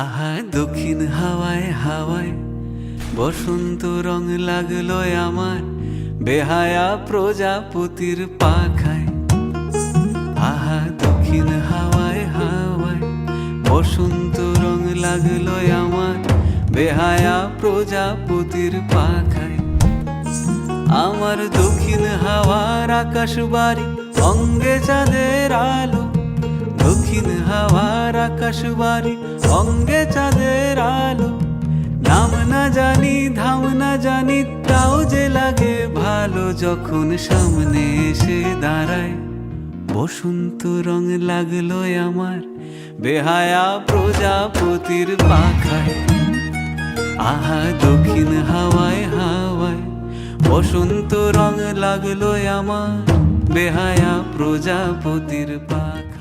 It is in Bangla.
আহা দক্ষিণ হাওয়ায় হাওয়ায় বসন্ত রং লাগলো আমার বেহায়া প্রজাপতির পাখায়। আহা দক্ষিণ হাওয়ায় হাওয়ায় বসন্ত রং লাগলো আমার বেহায়া প্রজাপতির পাখায়। আমার দক্ষিণ হাওয়ার আকাশ বাড়ি অঙ্গে চাঁদের আলো, দক্ষিণ হাওয়ার আকাশ বাড়ি অঙ্গে চাঁদের আলো। নাম না জানি ধাম না জানি তাও যে লাগে ভালো যখন সামনে এসে দাঁড়ায়। বসন্ত রং লাগলো আমার বেহায়া প্রজাপতির পাখায়। আহা দক্ষিণ হাওয়ায় হাওয়ায় বসন্ত রং লাগলো আমার বেহায়া প্রজাপতির পাখায়।